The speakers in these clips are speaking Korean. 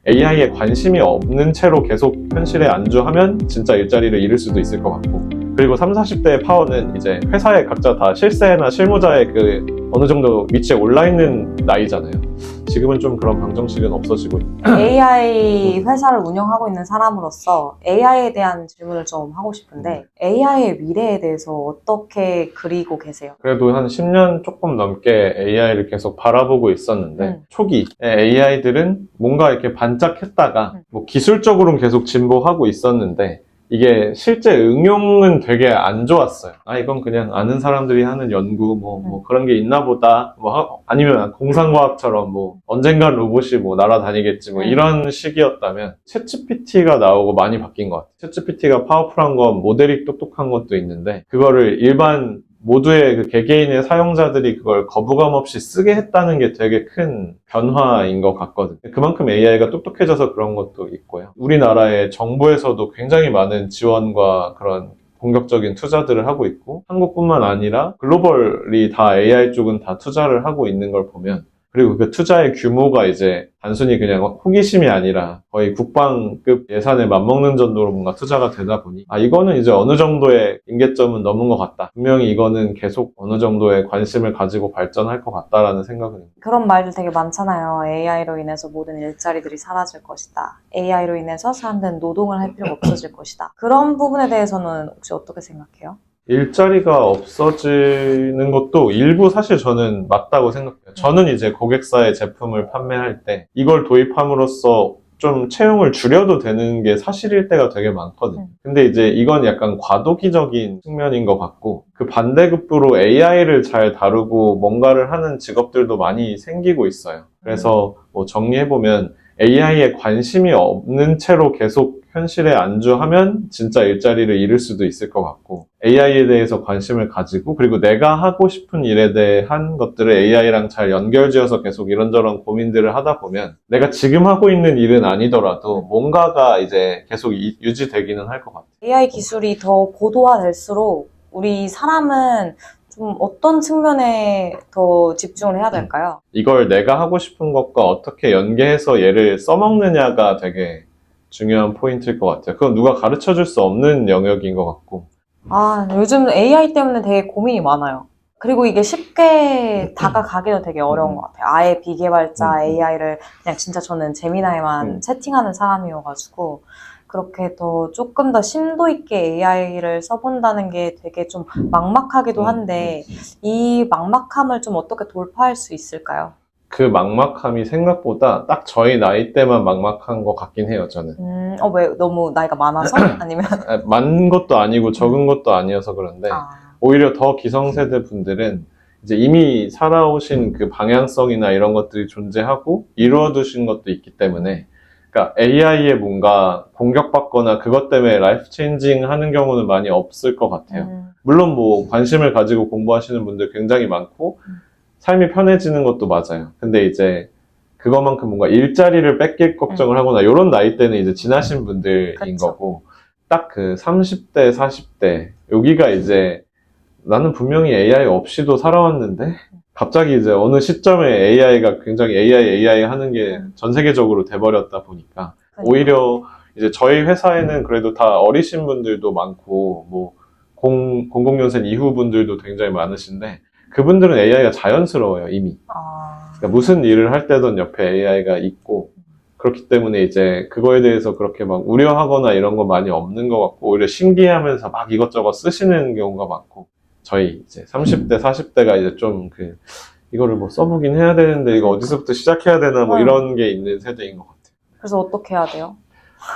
AI에 관심이 없는 채로 계속 현실에 안주하면 진짜 일자리를 잃을 수도 있을 것 같고, 그리고 30, 40대의 파워는 이제 회사에 각자 다 실세나 실무자의 그 어느 정도 위치에 올라 있는 나이잖아요. 지금은 좀 그런 방정식은 없어지고 있다. AI 회사를 운영하고 있는 사람으로서 AI에 대한 질문을 좀 하고 싶은데 AI의 미래에 대해서 어떻게 그리고 계세요? 그래도 한 10년 조금 넘게 AI를 계속 바라보고 있었는데 초기에 AI들은 뭔가 이렇게 반짝했다가 뭐 기술적으로는 계속 진보하고 있었는데 이게 실제 응용은 되게 안 좋았어요. 아, 이건 그냥 아는 사람들이 하는 연구, 뭐 그런 게 있나 보다. 아니면 공상과학처럼 뭐 언젠간 로봇이 뭐 날아다니겠지, 뭐 이런 식이었다면 챗GPT가 나오고 많이 바뀐 것 같아요. 챗GPT가 파워풀한 건 모델이 똑똑한 것도 있는데 그거를 일반 모두의 그 개개인의 사용자들이 그걸 거부감 없이 쓰게 했다는 게 되게 큰 변화인 것 같거든요. 그만큼 AI가 똑똑해져서 그런 것도 있고요. 우리나라의 정부에서도 굉장히 많은 지원과 그런 공격적인 투자들을 하고 있고, 한국뿐만 아니라 글로벌리 다 AI 쪽은 다 투자를 하고 있는 걸 보면, 그리고 그 투자의 규모가 이제 단순히 그냥 호기심이 아니라 거의 국방급 예산에 맞먹는 정도로 뭔가 투자가 되다 보니 이거는 이제 어느 정도의 임계점은 넘은 것 같다. 분명히 이거는 계속 어느 정도의 관심을 가지고 발전할 것 같다라는 생각은 듭니다. 그런 말들 되게 많잖아요. AI로 인해서 모든 일자리들이 사라질 것이다. AI로 인해서 사람들은 노동을 할 필요가 없어질 것이다. 그런 부분에 대해서는 혹시 어떻게 생각해요? 일자리가 없어지는 것도 일부 사실 저는 맞다고 생각해요. 저는 이제 고객사의 제품을 판매할 때 이걸 도입함으로써 좀 채용을 줄여도 되는 게 사실일 때가 되게 많거든요. 근데 이제 이건 약간 과도기적인 측면인 것 같고, 그 반대급부로 AI를 잘 다루고 뭔가를 하는 직업들도 많이 생기고 있어요. 그래서 뭐 정리해보면 AI에 관심이 없는 채로 계속 현실에 안주하면 진짜 일자리를 잃을 수도 있을 것 같고, AI에 대해서 관심을 가지고, 그리고 내가 하고 싶은 일에 대한 것들을 AI랑 잘 연결지어서 계속 이런저런 고민들을 하다 보면 내가 지금 하고 있는 일은 아니더라도 뭔가가 이제 계속 유지되기는 할 것 같아요. AI 기술이 더 고도화될수록 우리 사람은 좀 어떤 측면에 더 집중을 해야 될까요? 이걸 내가 하고 싶은 것과 어떻게 연계해서 얘를 써먹느냐가 되게 중요한 포인트일 것 같아요. 그건 누가 가르쳐 줄 수 없는 영역인 것 같고. 요즘 AI 때문에 되게 고민이 많아요. 그리고 이게 쉽게 다가가기도 되게 어려운 것 같아요. 아예 비개발자 AI를 그냥 진짜 저는 제미나이만 채팅하는 사람이어가지고 그렇게 더 조금 더 심도 있게 AI를 써본다는 게 되게 좀 막막하기도 한데 이 막막함을 좀 어떻게 돌파할 수 있을까요? 그 막막함이 생각보다 딱 저희 나이 때만 막막한 것 같긴 해요, 저는. 왜? 너무 나이가 많아서? 아니면? 많은 것도 아니고 적은 것도 아니어서 그런데 오히려 더 기성세대 분들은 이제 이미 살아오신 그 방향성이나 이런 것들이 존재하고 이루어두신 것도 있기 때문에, 그러니까 AI에 뭔가 공격받거나 그것 때문에 라이프 체인징 하는 경우는 많이 없을 것 같아요. 물론 뭐 관심을 가지고 공부하시는 분들 굉장히 많고 삶이 편해지는 것도 맞아요. 근데 이제 그것만큼 뭔가 일자리를 뺏길 걱정을 하거나 이런 나이 때는 이제 지나신 분들인 그쵸. 거고, 딱 그 30대, 40대 여기가 이제 나는 분명히 AI 없이도 살아왔는데 갑자기 이제 어느 시점에 AI가 굉장히 AI 하는 게 전 세계적으로 돼버렸다 보니까 오히려 이제 저희 회사에는 그래도 다 어리신 분들도 많고 뭐 00년생 이후 분들도 굉장히 많으신데 그분들은 AI가 자연스러워요, 이미. 그러니까 무슨 일을 할 때든 옆에 AI가 있고, 그렇기 때문에 이제 그거에 대해서 그렇게 막 우려하거나 이런 거 많이 없는 것 같고, 오히려 신기해하면서 막 이것저것 쓰시는 경우가 많고, 저희 이제 30대, 40대가 이제 좀 이거를 뭐 써보긴 해야 되는데, 이거 어디서부터 시작해야 되나, 뭐 이런 게 있는 세대인 것 같아요. 그래서 어떻게 해야 돼요?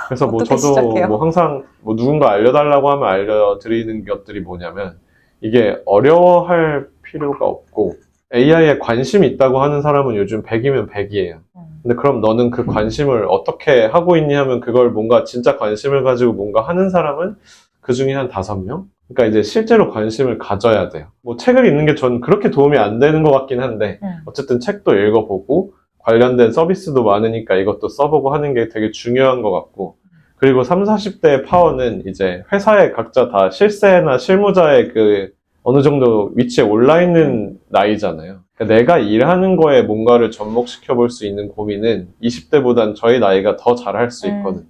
그래서 뭐 어떻게 저도 시작해요? 뭐 항상 뭐 누군가 알려달라고 하면 알려드리는 것들이 뭐냐면, 이게 어려워할 필요가 없고, AI에 관심이 있다고 하는 사람은 요즘 100이면 100이에요. 근데 그럼 너는 그 관심을 어떻게 하고 있니 하면 그걸 뭔가 진짜 관심을 가지고 뭔가 하는 사람은 그 중에 한 5명? 그러니까 이제 실제로 관심을 가져야 돼요. 뭐 책을 읽는 게 전 그렇게 도움이 안 되는 것 같긴 한데 어쨌든 책도 읽어보고 관련된 서비스도 많으니까 이것도 써보고 하는 게 되게 중요한 것 같고, 그리고 30, 40대의 파워는 이제 회사에 각자 다 실세나 실무자의 그 어느 정도 위치에 올라 있는 나이잖아요. 그러니까 내가 일하는 거에 뭔가를 접목시켜 볼 수 있는 고민은 20대보단 저희 나이가 더 잘할 수 있거든요.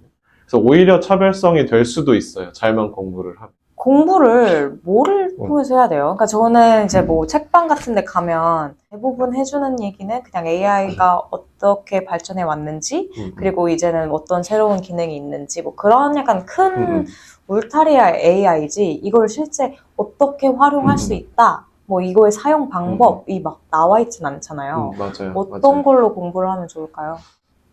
그래서 오히려 차별성이 될 수도 있어요. 잘만 공부를 하면. 공부를 뭐를 통해서 해야 돼요? 그러니까 저는 이제 뭐 책방 같은 데 가면 대부분 해주는 얘기는 그냥 AI가 어떻게 발전해 왔는지, 그리고 이제는 어떤 새로운 기능이 있는지, 뭐 그런 약간 큰 울타리야 AI지, 이걸 실제 어떻게 활용할 수 있다, 뭐 이거의 사용 방법이 막 나와 있진 않잖아요. 맞아요. 어떤 맞아요. 걸로 공부를 하면 좋을까요?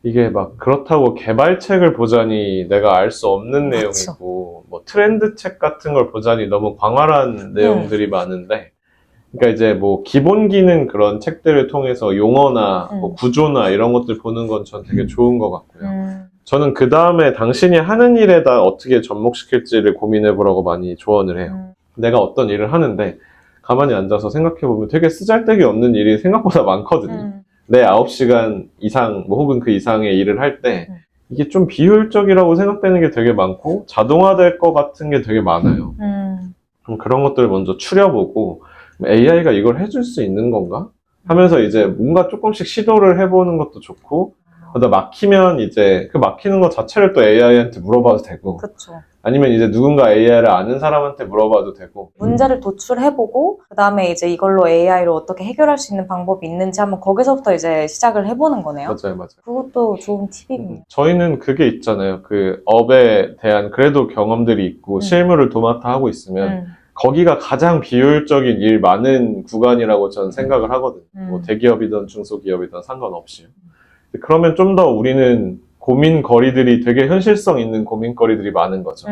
이게 막 그렇다고 개발책을 보자니 내가 알 수 없는 그쵸. 내용이고, 뭐 트렌드 책 같은 걸 보자니 너무 광활한 내용들이 많은데, 그러니까 이제 뭐 기본 기능 그런 책들을 통해서 용어나 뭐 구조나 이런 것들 보는 건 전 되게 좋은 것 같고요. 저는 그 다음에 당신이 하는 일에다 어떻게 접목시킬지를 고민해보라고 많이 조언을 해요. 내가 어떤 일을 하는데 가만히 앉아서 생각해보면 되게 쓰잘데기 없는 일이 생각보다 많거든요. 내 9시간 이상, 뭐 혹은 그 이상의 일을 할 때 이게 좀 비효율적이라고 생각되는 게 되게 많고 자동화될 것 같은 게 되게 많아요. 그럼 그런 것들을 먼저 추려보고 AI가 이걸 해줄 수 있는 건가? 하면서 이제 뭔가 조금씩 시도를 해보는 것도 좋고, 그러다 막히면 이제 그 막히는 것 자체를 또 AI한테 물어봐도 되고, 그렇죠. 아니면 이제 누군가 AI를 아는 사람한테 물어봐도 되고. 문제를 도출해보고 그 다음에 이제 이걸로 AI로 어떻게 해결할 수 있는 방법이 있는지 한번 거기서부터 이제 시작을 해보는 거네요. 맞아요, 맞아요. 그것도 좋은 팁이군요. 저희는 그게 있잖아요. 그 업에 대한 그래도 경험들이 있고 실무를 도맡아 하고 있으면 거기가 가장 비효율적인 일 많은 구간이라고 저는 생각을 하거든요. 뭐 대기업이든 중소기업이든 상관없이. 그러면 좀 더 우리는 고민거리들이 되게 현실성 있는 고민거리들이 많은 거죠.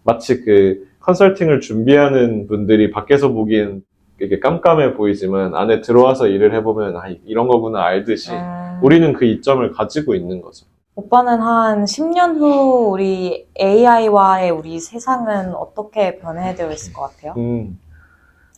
마치 그 컨설팅을 준비하는 분들이 밖에서 보기엔 이게 깜깜해 보이지만 안에 들어와서 일을 해보면 아, 이런 거구나 알듯이 우리는 그 이점을 가지고 있는 거죠. 오빠는 한 10년 후 우리 AI와의 우리 세상은 어떻게 변해되어 있을 것 같아요?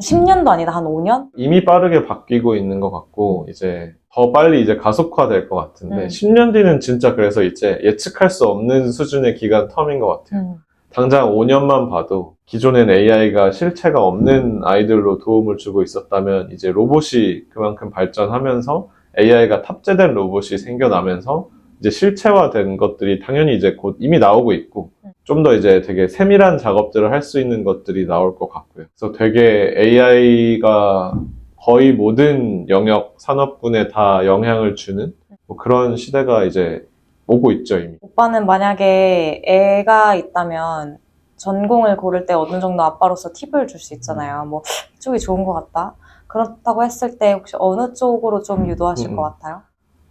10년도 아니다, 한 5년? 이미 빠르게 바뀌고 있는 것 같고, 이제 더 빨리 이제 가속화될 것 같은데, 10년 뒤는 진짜 그래서 이제 예측할 수 없는 수준의 기간 텀인 것 같아요. 당장 5년만 봐도 기존엔 AI가 실체가 없는 아이들로 도움을 주고 있었다면, 이제 로봇이 그만큼 발전하면서 AI가 탑재된 로봇이 생겨나면서 이제 실체화된 것들이 당연히 이제 곧 이미 나오고 있고, 좀 더 이제 되게 세밀한 작업들을 할 수 있는 것들이 나올 것 같고요. 그래서 되게 AI가 거의 모든 영역, 산업군에 다 영향을 주는 뭐 그런 시대가 이제 오고 있죠, 이미. 오빠는 만약에 애가 있다면 전공을 고를 때 어느 정도 아빠로서 팁을 줄 수 있잖아요. 뭐 이쪽이 좋은 것 같다. 그렇다고 했을 때 혹시 어느 쪽으로 좀 유도하실 것 같아요?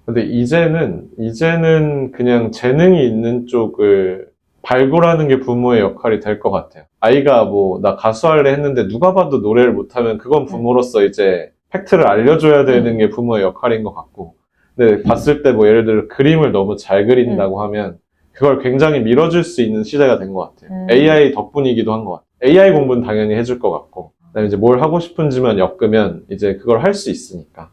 근데 이제는 그냥 재능이 있는 쪽을 발굴하는 게 부모의 역할이 될 것 같아요. 아이가 뭐, 나 가수 할래 했는데 누가 봐도 노래를 못하면 그건 부모로서 이제 팩트를 알려줘야 되는 게 부모의 역할인 것 같고. 근데 봤을 때 뭐 예를 들어 그림을 너무 잘 그린다고 하면 그걸 굉장히 밀어줄 수 있는 시대가 된 것 같아요. AI 덕분이기도 한 것 같아요. AI 공부는 당연히 해줄 것 같고. 그다음에 이제 뭘 하고 싶은지만 엮으면 이제 그걸 할 수 있으니까.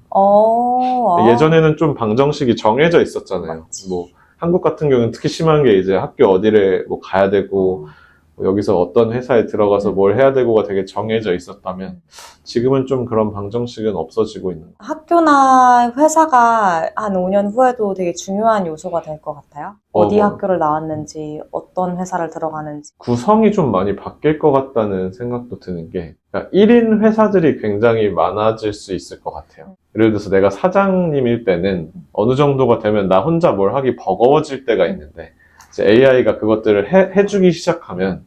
예전에는 좀 방정식이 정해져 있었잖아요. 맞지. 뭐 한국 같은 경우는 특히 심한 게 이제 학교 어디를 뭐 가야 되고 뭐 여기서 어떤 회사에 들어가서 뭘 해야 되고가 되게 정해져 있었다면 지금은 좀 그런 방정식은 없어지고 있는 거예요. 학교나 회사가 한 5년 후에도 되게 중요한 요소가 될 것 같아요. 어디 학교를 나왔는지, 어떤 회사를 들어가는지. 구성이 좀 많이 바뀔 것 같다는 생각도 드는 게, 그러니까 1인 회사들이 굉장히 많아질 수 있을 것 같아요. 예를 들어서 내가 사장님일 때는 어느 정도가 되면 나 혼자 뭘 하기 버거워질 때가 있는데, 이제 AI가 그것들을 해주기 시작하면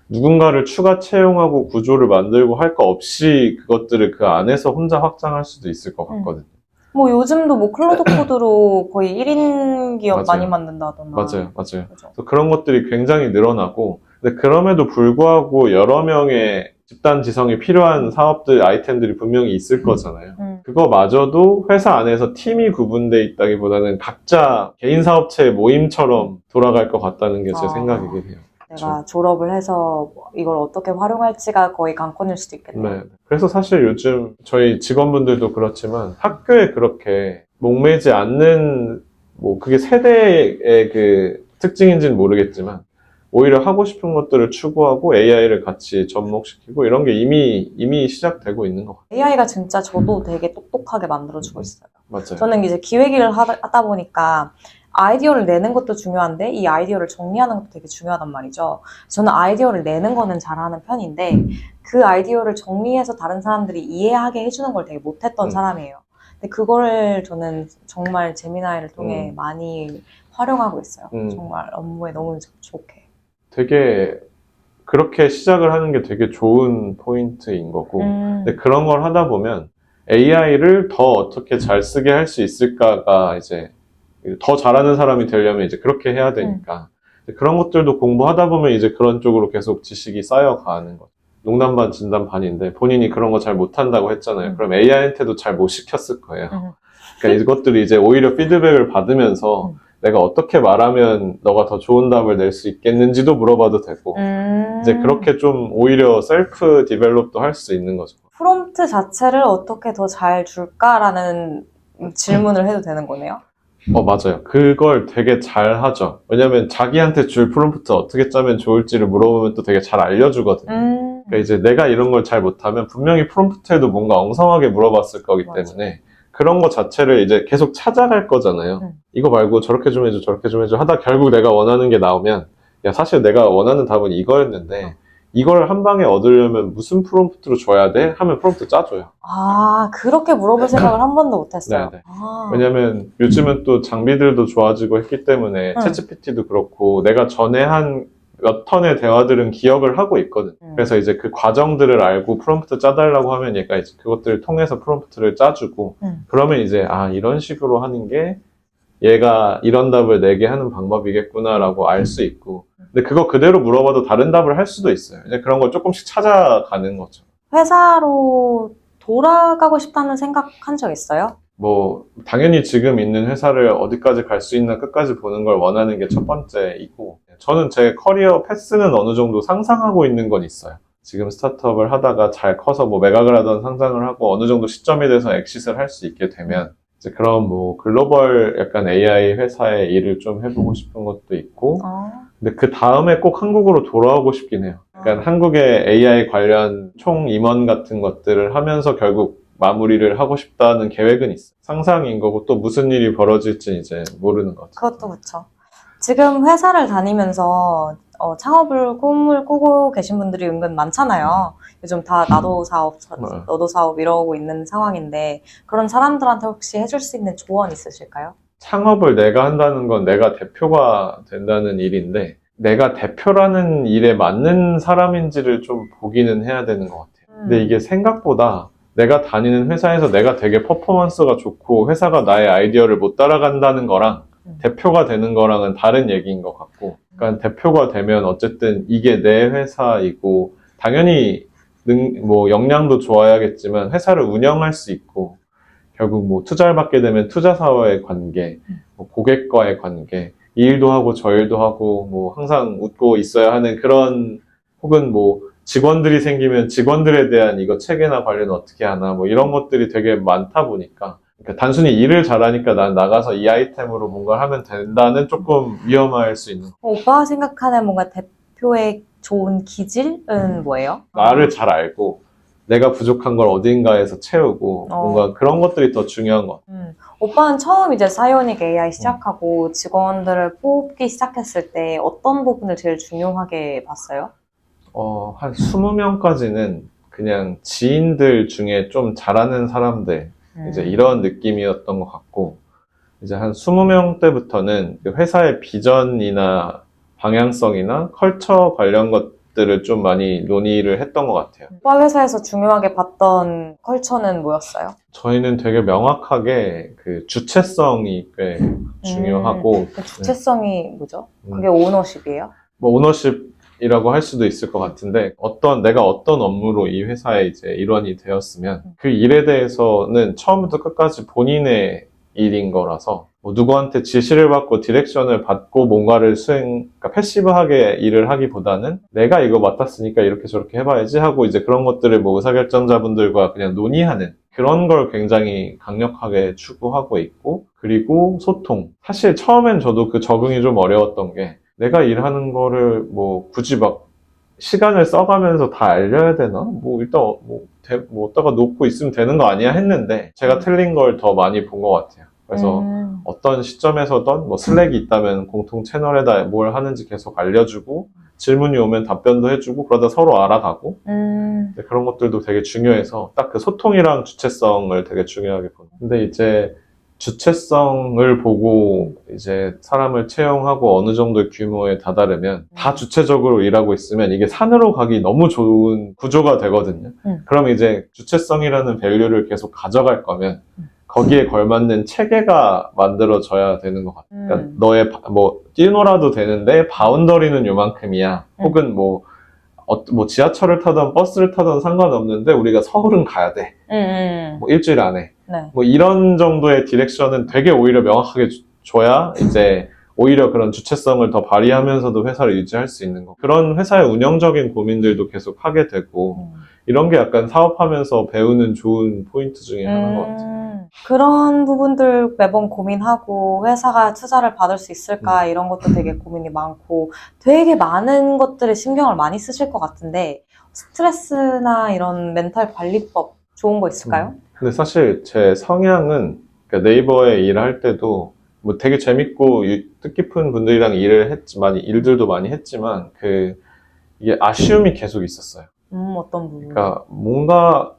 누군가를 추가 채용하고 구조를 만들고 할 거 없이 그것들을 그 안에서 혼자 확장할 수도 있을 것 같거든요. 뭐 요즘도 뭐 클로드 코드로 거의 1인 기업 맞아요. 많이 만든다더만. 맞아요. 그죠? 그래서 그런 것들이 굉장히 늘어나고, 근데 그럼에도 불구하고 여러 명의 집단 지성이 필요한 사업들, 아이템들이 분명히 있을 거잖아요. 그거마저도 회사 안에서 팀이 구분돼 있다기보다는 각자 개인 사업체 모임처럼 돌아갈 것 같다는 게 제 생각이긴 해요. 내가 졸업을 해서 이걸 어떻게 활용할지가 거의 관건일 수도 있겠네요. 네. 그래서 사실 요즘 저희 직원분들도 그렇지만 학교에 그렇게 목매지 않는, 뭐 그게 세대의 그 특징인지는 모르겠지만 오히려 하고 싶은 것들을 추구하고 AI를 같이 접목시키고 이런 게 이미 시작되고 있는 것 같아요. AI가 진짜 저도 되게 똑똑하게 만들어주고 있어요. 맞아요. 저는 이제 기획 일을 하다 보니까 아이디어를 내는 것도 중요한데 이 아이디어를 정리하는 것도 되게 중요하단 말이죠. 저는 아이디어를 내는 거는 잘하는 편인데 그 아이디어를 정리해서 다른 사람들이 이해하게 해주는 걸 되게 못했던 사람이에요. 근데 그거를 저는 정말 제미나이를 통해 많이 활용하고 있어요. 정말 업무에 너무 좋게. 되게 그렇게 시작을 하는 게 되게 좋은 포인트인 거고 근데 그런 걸 하다 보면 AI를 더 어떻게 잘 쓰게 할 수 있을까가 이제 더 잘하는 사람이 되려면 이제 그렇게 해야 되니까 그런 것들도 공부하다 보면 이제 그런 쪽으로 계속 지식이 쌓여가는 거죠. 농담 반 진담 반인데 본인이 그런 거 잘 못한다고 했잖아요. 그럼 AI한테도 잘 못 시켰을 거예요. 그러니까 이것들이 이제 오히려 피드백을 받으면서 내가 어떻게 말하면 너가 더 좋은 답을 낼 수 있겠는지도 물어봐도 되고 이제 그렇게 좀 오히려 셀프 디벨롭도 할 수 있는 거죠. 프롬프트 자체를 어떻게 더 잘 줄까라는 질문을 해도 되는 거네요. 맞아요. 그걸 되게 잘 하죠. 왜냐면 자기한테 줄 프롬프트 어떻게 짜면 좋을지를 물어보면 또 되게 잘 알려주거든요. 그러니까 이제 내가 이런 걸 잘 못하면 분명히 프롬프트에도 뭔가 엉성하게 물어봤을 거기 때문에 그런 거 자체를 이제 계속 찾아갈 거잖아요. 이거 말고 저렇게 좀 해줘, 저렇게 좀 해줘 하다 결국 내가 원하는 게 나오면 야, 사실 내가 원하는 답은 이거였는데 이걸 한 방에 얻으려면 무슨 프롬프트로 줘야 돼? 하면 프롬프트 짜줘요. 아, 그렇게 물어볼 생각을 한 번도 못했어요. 네네. 아. 왜냐면 요즘은 또 장비들도 좋아지고 했기 때문에 챗GPT도 그렇고 내가 전에 한 몇 턴의 대화들은 기억을 하고 있거든. 그래서 이제 그 과정들을 알고 프롬프트 짜달라고 하면 얘가 이제 그것들을 통해서 프롬프트를 짜주고 그러면 이제 이런 식으로 하는 게 얘가 이런 답을 내게 하는 방법이겠구나라고 알 수 있고 근데 그거 그대로 물어봐도 다른 답을 할 수도 있어요. 이제 그런 걸 조금씩 찾아가는 거죠. 회사로 돌아가고 싶다는 생각한 적 있어요? 뭐 당연히 지금 있는 회사를 어디까지 갈 수 있나 끝까지 보는 걸 원하는 게 첫 번째이고 저는 제 커리어 패스는 어느 정도 상상하고 있는 건 있어요. 지금 스타트업을 하다가 잘 커서 뭐 매각을 하던 상상을 하고 어느 정도 시점이 돼서 엑싯을 할 수 있게 되면 이제 그런 뭐 글로벌 약간 AI 회사의 일을 좀 해보고 싶은 것도 있고 근데 그 다음에 꼭 한국으로 돌아오고 싶긴 해요. 그러니까 한국의 AI 관련 총 임원 같은 것들을 하면서 결국 마무리를 하고 싶다는 계획은 있어요. 상상인 거고 또 무슨 일이 벌어질지 이제 모르는 거죠. 그것도 그렇죠. 지금 회사를 다니면서 창업을 꿈을 꾸고 계신 분들이 은근 많잖아요. 요즘 다 나도 사업, 너도 사업 이러고 있는 상황인데 그런 사람들한테 혹시 해줄 수 있는 조언 있으실까요? 창업을 내가 한다는 건 내가 대표가 된다는 일인데 내가 대표라는 일에 맞는 사람인지를 좀 보기는 해야 되는 것 같아요. 근데 이게 생각보다 내가 다니는 회사에서 내가 되게 퍼포먼스가 좋고 회사가 나의 아이디어를 못 따라간다는 거랑 대표가 되는 거랑은 다른 얘기인 것 같고 그러니까 대표가 되면 어쨌든 이게 내 회사이고 당연히 뭐 역량도 좋아야겠지만 회사를 운영할 수 있고 결국 뭐 투자를 받게 되면 투자사와의 관계, 뭐 고객과의 관계, 이 일도 하고 저 일도 하고 뭐 항상 웃고 있어야 하는 그런 혹은 뭐 직원들이 생기면 직원들에 대한 이거 체계나 관리는 어떻게 하나 뭐 이런 것들이 되게 많다 보니까 그러니까 단순히 일을 잘하니까 난 나가서 이 아이템으로 뭔가 하면 된다는 조금 위험할 수 있는 오빠가 생각하는 뭔가 대표의 좋은 기질은 뭐예요? 나를 잘 알고 내가 부족한 걸 어딘가에서 채우고 뭔가 그런 것들이 더 중요한 것 같아요. 오빠는 처음 이제 사이오닉 AI 시작하고 직원들을 뽑기 시작했을 때 어떤 부분을 제일 중요하게 봤어요? 한 20명까지는 그냥 지인들 중에 좀 잘하는 사람들 이제 이런 느낌이었던 것 같고 이제 한 20명 때부터는 회사의 비전이나 방향성이나 컬처 관련 것들을 좀 많이 논의를 했던 것 같아요. 오빠 회사에서 중요하게 봤던 컬처는 뭐였어요? 저희는 되게 명확하게 그 주체성이 꽤 중요하고 그 주체성이 뭐죠? 그게 오너십이에요? 뭐 오너십이라고 할 수도 있을 것 같은데 내가 어떤 업무로 이 회사의 이제 일원이 되었으면 그 일에 대해서는 처음부터 끝까지 본인의 일인 거라서 뭐 누구한테 지시를 받고 디렉션을 받고 뭔가를 그러니까 패시브하게 일을 하기보다는 내가 이거 맡았으니까 이렇게 저렇게 해봐야지 하고 이제 그런 것들을 뭐 의사결정자분들과 그냥 논의하는 그런 걸 굉장히 강력하게 추구하고 있고 그리고 소통. 사실 처음엔 저도 그 적응이 좀 어려웠던 게 내가 일하는 거를 뭐 굳이 막 시간을 써가면서 다 알려야 되나? 뭐 일단 뭐 어디다가 놓고 있으면 되는 거 아니야 했는데 제가 틀린 걸 더 많이 본 것 같아요. 그래서 어떤 시점에서든 뭐 슬랙이 있다면 공통 채널에다 뭘 하는지 계속 알려주고 질문이 오면 답변도 해주고 그러다 서로 알아가고 근데 그런 것들도 되게 중요해서 딱 그 소통이랑 주체성을 되게 중요하게 보는. 근데 이제 주체성을 보고 이제 사람을 채용하고 어느 정도의 규모에 다다르면 다 주체적으로 일하고 있으면 이게 산으로 가기 너무 좋은 구조가 되거든요. 그럼 이제 주체성이라는 밸류를 계속 가져갈 거면 거기에 걸맞는 체계가 만들어져야 되는 것 같아요. 그러니까 너의 뭐 뛰놀아도 되는데 바운더리는 요만큼이야. 혹은 뭐 지하철을 타던 버스를 타던 상관없는데 우리가 서울은 가야 돼. 뭐 일주일 안에. 네. 뭐 이런 정도의 디렉션은 되게 오히려 명확하게 줘야 이제 오히려 그런 주체성을 더 발휘하면서도 회사를 유지할 수 있는 거. 그런 회사의 운영적인 고민들도 계속 하게 되고 이런 게 약간 사업하면서 배우는 좋은 포인트 중에 하나인 것 같아요. 그런 부분들 매번 고민하고 회사가 투자를 받을 수 있을까 이런 것도 되게 고민이 많고 되게 많은 것들에 신경을 많이 쓰실 것 같은데 스트레스나 이런 멘탈 관리법 좋은 거 있을까요? 근데 사실 제 성향은 그러니까 네이버에 일할 때도 뭐 되게 재밌고 뜻깊은 분들이랑 일들도 많이 했지만 이게 아쉬움이 계속 있었어요. 어떤 부분? 그러니까 뭔가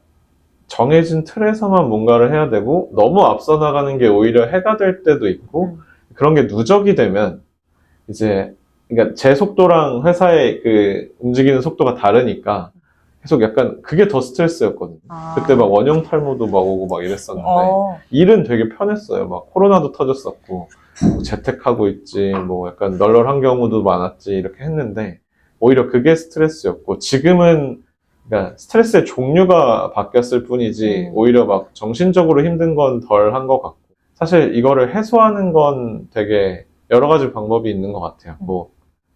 정해진 틀에서만 뭔가를 해야 되고 너무 앞서 나가는 게 오히려 해가 될 때도 있고 그런 게 누적이 되면 이제 그러니까 제 속도랑 회사의 그 움직이는 속도가 다르니까 계속 약간 그게 더 스트레스였거든요. 그때 막 원형 탈모도 막 오고 막 이랬었는데 일은 되게 편했어요. 막 코로나도 터졌었고 뭐 재택하고 있지 뭐 약간 널널한 경우도 많았지 이렇게 했는데 오히려 그게 스트레스였고 지금은 그러니까 스트레스의 종류가 바뀌었을 뿐이지 오히려 막 정신적으로 힘든 건 덜 한 것 같고 사실 이거를 해소하는 건 되게 여러 가지 방법이 있는 것 같아요. 뭐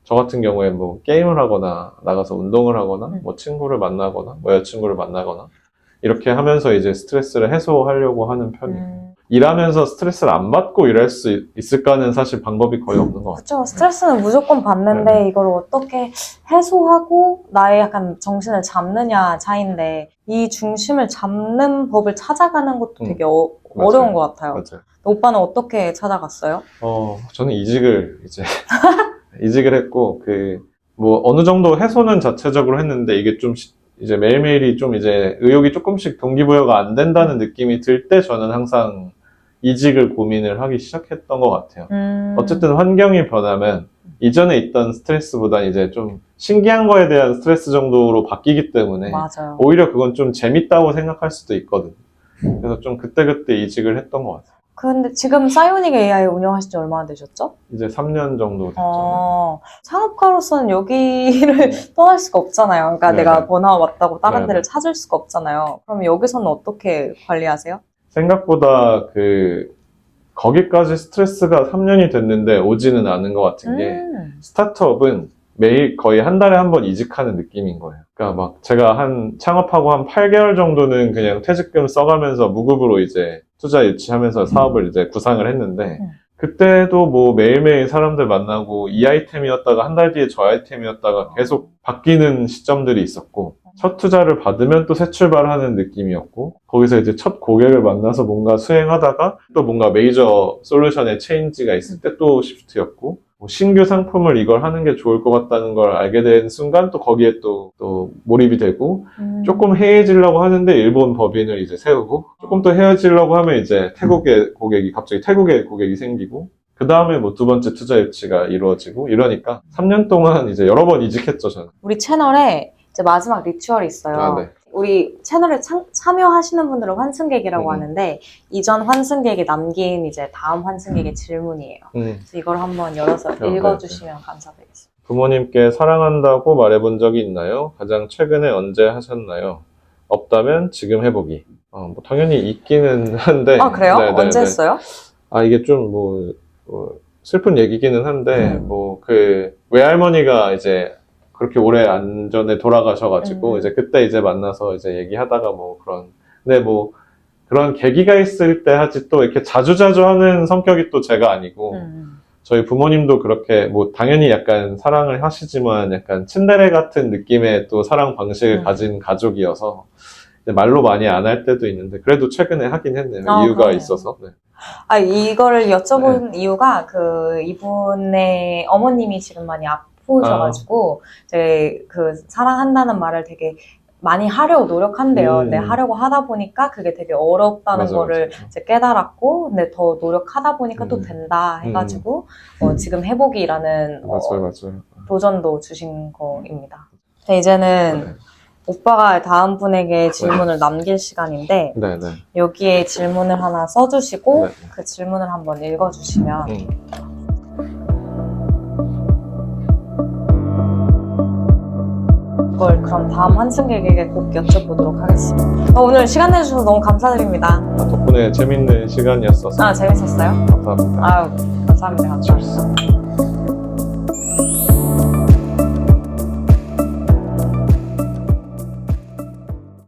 저 같은 경우에 뭐 게임을 하거나 나가서 운동을 하거나 뭐 친구를 만나거나 뭐 여자친구를 만나거나 이렇게 하면서 이제 스트레스를 해소하려고 하는 편이에요. 일하면서 스트레스를 안 받고 일할 수 있을까는 사실 방법이 거의 없는 것 같아요. 그렇죠. 스트레스는 무조건 받는데 이걸 어떻게 해소하고 나의 약간 정신을 잡느냐 차이인데 이 중심을 잡는 법을 찾아가는 것도 되게 어려운 것 같아요. 맞아요. 오빠는 어떻게 찾아갔어요? 저는 이직을 했고 뭐 어느 정도 해소는 자체적으로 했는데 이게 좀 이제 매일매일이 좀 이제 의욕이 조금씩 동기부여가 안 된다는 느낌이 들 때 저는 항상 이직을 고민을 하기 시작했던 것 같아요. 어쨌든 환경이 변하면 이전에 있던 스트레스보다 이제 좀 신기한 거에 대한 스트레스 정도로 바뀌기 때문에 맞아요. 오히려 그건 좀 재밌다고 생각할 수도 있거든요. 그래서 좀 그때그때 이직을 했던 것 같아요. 근데 지금 사이오닉 AI 운영하신 지 얼마나 되셨죠? 이제 3년 정도 됐잖아요. 창업가로서는 여기를 떠날 수가 없잖아요. 그러니까 네네. 내가 번아웃 왔다고 다른 네네. 데를 찾을 수가 없잖아요. 그럼 여기서는 어떻게 관리하세요? 생각보다 거기까지 스트레스가 3년이 됐는데 오지는 않은 것 같은 게 스타트업은 매일 거의 한 달에 한 번 이직하는 느낌인 거예요. 그러니까 막 제가 창업하고 한 8개월 정도는 그냥 퇴직금 써가면서 무급으로 이제 투자 유치하면서 사업을 이제 구상을 했는데 그때도 뭐 매일매일 사람들 만나고 이 아이템이었다가 한 달 뒤에 저 아이템이었다가 계속 바뀌는 시점들이 있었고 첫 투자를 받으면 또 새 출발하는 느낌이었고 거기서 이제 첫 고객을 만나서 뭔가 수행하다가 또 뭔가 메이저 솔루션의 체인지가 있을 때 또 시프트였고 뭐 신규 상품을 이걸 하는 게 좋을 것 같다는 걸 알게 된 순간 또 거기에 또 몰입이 되고 조금 해외지려고 하는데 일본 법인을 이제 세우고 조금 더 헤어지려고 하면 이제 갑자기 태국의 고객이 생기고 그 다음에 뭐 두 번째 투자 유치가 이루어지고 이러니까 3년 동안 이제 여러 번 이직했죠, 저는. 우리 채널에 이제 마지막 리추얼이 있어요. 네. 우리 채널에 참여하시는 분들은 환승객이라고 하는데 이전 환승객이 남긴 이제 다음 환승객의 질문이에요. 그래서 이걸 한번 열어서 읽어주시면 감사드리겠습니다. 부모님께 사랑한다고 말해본 적이 있나요? 가장 최근에 언제 하셨나요? 없다면 지금 해보기. 뭐 당연히 있기는 한데. 그래요? 네네네. 언제 했어요? 이게 좀 슬픈 얘기기는 한데 외할머니가 이제 그렇게 오래 안전에 돌아가셔가지고 이제 그때 이제 만나서 이제 얘기하다가 근데 그런 계기가 있을 때 하지 또 이렇게 자주자주 하는 성격이 또 제가 아니고 저희 부모님도 그렇게 뭐 당연히 약간 사랑을 하시지만 약간 츤데레 같은 느낌의 또 사랑 방식을 가진 가족이어서 이제 말로 많이 안 할 때도 있는데 그래도 최근에 하긴 했네요. 이유가 그러네요. 있어서. 네. 이거를 여쭤본 이유가 이분의 어머님이 지금 많이 아프셔가지고 이제 사랑한다는 말을 되게 많이 하려고 노력한대요. 근데 하려고 하다 보니까 그게 되게 어렵다는 맞아, 거를 맞아. 이제 깨달았고, 근데 더 노력하다 보니까 또 된다 해가지고 지금 해보기라는 맞아요. 도전도 주신 거입니다. 네, 이제는 오빠가 다음 분에게 질문을 남길 시간인데 네네. 여기에 질문을 하나 써주시고 네. 그 질문을 한번 읽어주시면 그걸 그럼 다음 환승객에게 꼭 여쭤보도록 하겠습니다. 오늘 시간 내주셔서 너무 감사드립니다. 덕분에 재밌는 시간이었어서 재밌었어요? 감사합니다. 감사합니다. 감사합니다.